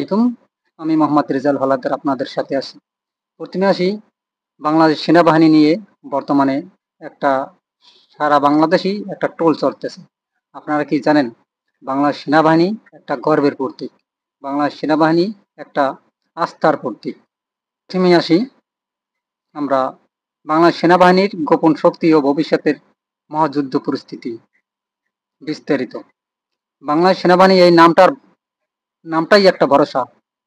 আলাইকুম। আমি মোহাম্মদ রেজাল হলাদার আপনাদের সাথে আছি। প্রথমে আসি বাংলাদেশ সেনাবাহিনী নিয়ে বর্তমানে একটা সারা বাংলাদেশেই একটা টোল চলতেছে। আপনারা কি জানেন? বাংলাদেশ সেনাবাহিনী একটা গর্বের প্রতীক। বাংলাদেশ সেনাবাহিনী একটা আস্থার প্রতীক। প্রথমে আসি আমরা বাংলাদেশ সেনাবাহিনীর গোপন শক্তি ও ভবিষ্যতের মহাযুদ্ধ পরিস্থিতি বিস্তারিত। বাংলাদেশ সেনাবাহিনী এই নামটাই একটা ভরসা,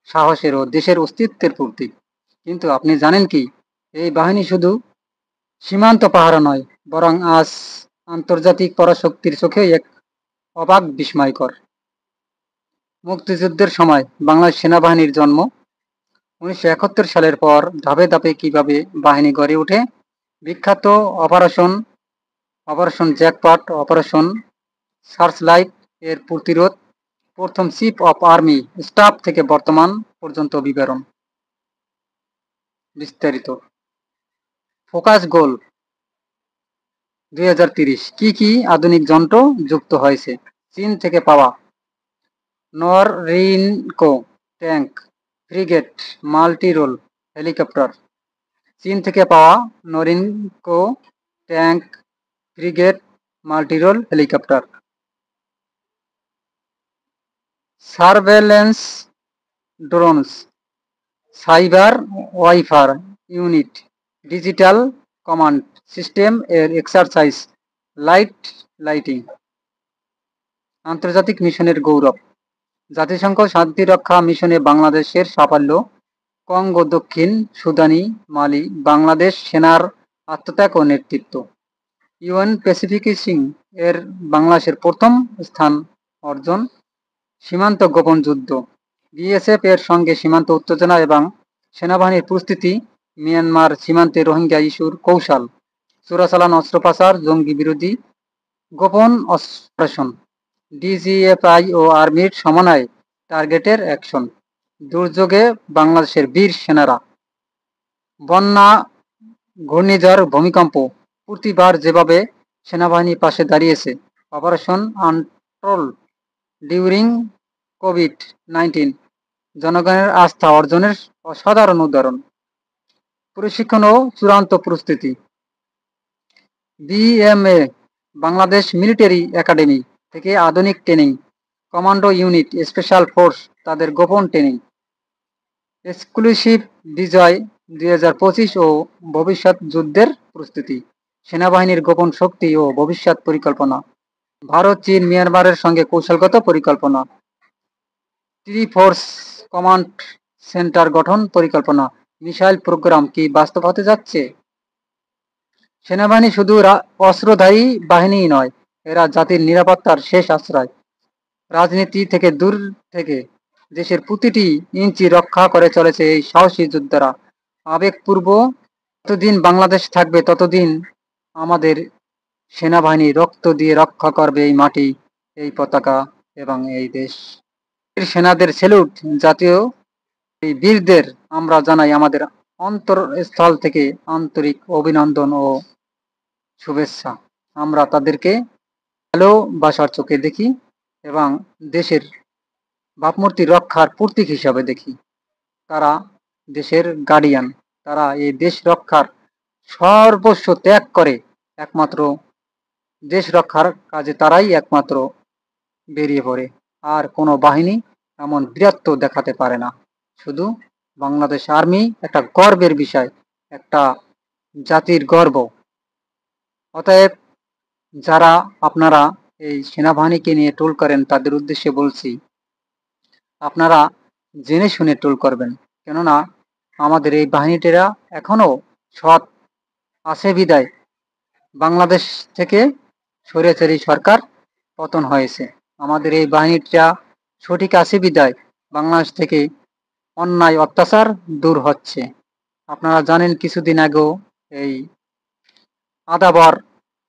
সাহসের ও দেশের অস্তিত্বের প্রতীক। কিন্তু আপনি জানেন কি, এই বাহিনী শুধু সীমান্ত পাহারা নয়, বরং আজ আন্তর্জাতিক পরাশক্তির চোখে এক অবাক বিস্ময়কর। মুক্তিযুদ্ধের সময় বাংলাদেশ সেনাবাহিনীর জন্ম। 1971 সালের পর ধাপে ধাপে কিভাবে বাহিনী গড়ে ওঠে। বিখ্যাত operation operation jackpot, operation searchlight এর প্রতিরোধ, প্রথম চিফ অফ আর্মি স্টাফ থেকে বর্তমান পর্যন্ত বিবরণ বিস্তারিত। ফোকাস গোল 2030 কি আধুনিক যন্ত্র যুক্ত হয়েছে। চীন থেকে পাওয়া Norinco tank, frigate, multi role helicopter. চীন থেকে পাওয়া Norinco tank, frigate, multi role helicopter. Surveillance drones, cyber warfare unit, digital command system এর এক্সারসাইজ লাইটিং। আন্তর্জাতিক মিশনের গৌরব। জাতিসংঘ শান্তিরক্ষা মিশনে বাংলাদেশের সাফল্য। কঙ্গো, দক্ষিণ সুদানি, মালি, বাংলাদেশ সেনার আত্মত্যাগ ও নেতৃত্ব। ইউএন প্যাসিফিকেশন এর বাংলাদেশের প্রথম স্থান অর্জন। সীমান্ত গোপন যুদ্ধ, বিএসএফ এর সঙ্গে সীমান্ত উত্তেজনা এবং সেনাবাহিনীর প্রস্তুতি। মিয়ানমার সীমান্তে রোহিঙ্গা ইস্যুর কৌশল। চোরাচালান, অস্ত্র পাচার, জঙ্গি বিরোধী গোপন অপারেশন। ডিজিএফআই ও আর্মির সমন্বয়ে টার্গেটের অ্যাকশন। দুর্যোগে বাংলাদেশের বীর সেনারা। বন্যা, ঘূর্ণিঝড়, ভূমিকম্প, প্রতিবার যেভাবে সেনাবাহিনী পাশে দাঁড়িয়েছে। অপারেশন আনটোল ডিউরিং কোভিড-19, জনগণের আস্থা অর্জনের অসাধারণ উদাহরণ। প্রশিক্ষণ ও চূড়ান্ত প্রস্তুতি। বিএমএ বাংলাদেশ মিলিটারি একাডেমি থেকে আধুনিক training. Commando unit, special force তাদের গোপন ট্রেনিং। এক্সক্লুসিভ বিজয় 2025 ও ভবিষ্যৎ যুদ্ধের প্রস্তুতি। সেনাবাহিনীর গোপন শক্তি ও ভবিষ্যৎ পরিকল্পনা। ভারত, চীন, মিয়ানমারের সঙ্গে কৌশলগত পরিকল্পনা। ফোর্স কমান্ড সেন্টার গঠন পরিকল্পনা। মিসাইল প্রোগ্রাম কি বাস্তব হতে যাচ্ছে? সেনাবাহিনী শুধু অস্ত্রধারী বাহিনী নয়, এরা জাতির নিরাপত্তার শেষ আশ্রয়। রাজনীতি থেকে দূর থেকে দেশের প্রতিটি ইঞ্চি রক্ষা করে চলেছে এই সাহসী যোদ্ধারা। আবেগপূর্ব, যতদিন বাংলাদেশ থাকবে ততদিন আমাদের সেনাবাহিনী রক্ত দিয়ে রক্ষা করবে এই মাটি, এই পতাকা এবং এই দেশ। সেনাদের স্যালুট। জাতীয় এই বীরদের আমরা জানাই আমাদের অন্তরস্থল থেকে আন্তরিক অভিনন্দন ও শুভেচ্ছা। আমরা তাদেরকে ভালোবাসার চোখে দেখি এবং দেশের ভাবমূর্তি রক্ষার প্রতীক হিসাবে দেখি। তারা দেশের গার্ডিয়ান, তারা এই দেশ রক্ষার সর্বস্ব ত্যাগ করে একমাত্র দেশ রক্ষার কাজে তারাই একমাত্র বেরিয়ে পড়ে। আর কোনো বাহিনী এমন বীরত্ব দেখাতে পারে না। শুধু বাংলাদেশ আর্মি একটা গর্বের বিষয়, একটা জাতির গর্ব। অতএব যারা আপনারা এই সেনাবাহিনীকে নিয়ে টোল করেন তাদের উদ্দেশ্যে বলছি, আপনারা জেনে শুনে টোল করবেন। কেননা আমাদের এই বাহিনীটিরা এখনো সৎ আছে বিদায় বাংলাদেশ থেকে স্বৈরাচারী সরকার পতন হয়েছে। আমাদের এই বাহিনীটা সঠিক আছে বিদায় বাংলাদেশ থেকে অন্যায় অত্যাচার দূর হচ্ছে। আপনারা জানেন কিছুদিন আগেও এই আদাবর,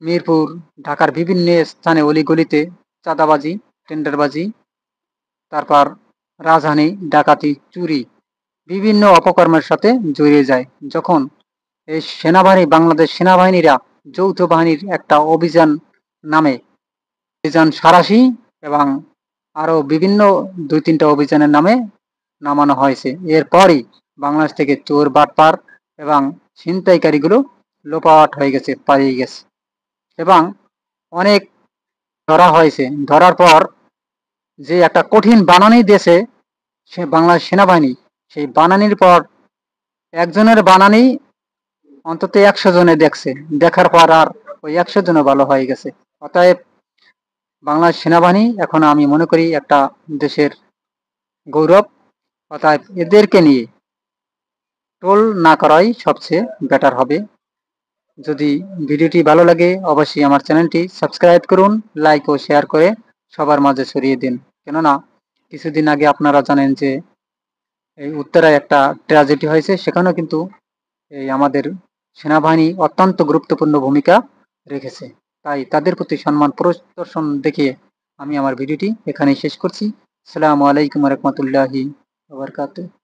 মিরপুর, ঢাকার বিভিন্ন স্থানে অলিগলিতে চাঁদাবাজি, টেন্ডারবাজি, তারপর রাজহানি, ডাকাতি, চুরি বিভিন্ন অপকর্মের সাথে জড়িয়ে যায়। যখন এই সেনাবাহিনী, বাংলাদেশ সেনাবাহিনীরা যৌথ বাহিনীর একটা অভিযান নামে, অভিযান সারাশি এবং আরো বিভিন্ন 2-3টা অভিযানের নামে নামানো হয়েছে। এরপরই বাংলাদেশ থেকে চোর বাটপার এবং ছিনতাইকারীগুলো লোপাট হয়ে গেছে, পালিয়ে গেছে এবং অনেক ধরা হয়েছে। ধরার পর যে একটা কঠিন বানানি দিয়েছে সে বাংলাদেশ সেনাবাহিনী, সেই বানানির পর একজনের বানানি অন্তত 100 জনে দেখছে, দেখার পর আর ওই 100 জনও ভালো হয়ে গেছে। অতএব বাংলাদেশ সেনাবাহিনী এখন আমি মনে করি একটা দেশের গৌরব। অতএব এদেরকে নিয়ে ট্রোল না করাই সবচেয়ে বেটার হবে। যদি ভিডিওটি ভালো লাগে অবশ্যই আমার চ্যানেলটি সাবস্ক্রাইব করুন, লাইক ও শেয়ার করে সবার মাঝে ছড়িয়ে দিন। কেননা কিছুদিন আগে আপনারা জানেন যে এই উত্তরায় একটা ট্র্যাজেডি হয়েছে, সেখানেও কিন্তু এই আমাদের সেনাবাহিনী অত্যন্ত গুরুত্বপূর্ণ ভূমিকা রেখেছে। তাই তাদের প্রতি সম্মান প্রদর্শন দেখিয়ে আমি আমার ভিডিওটি এখানেই শেষ করছি। আসসালামু আলাইকুম রহমতুল্লাহি ওয়া বারাকাতুহু।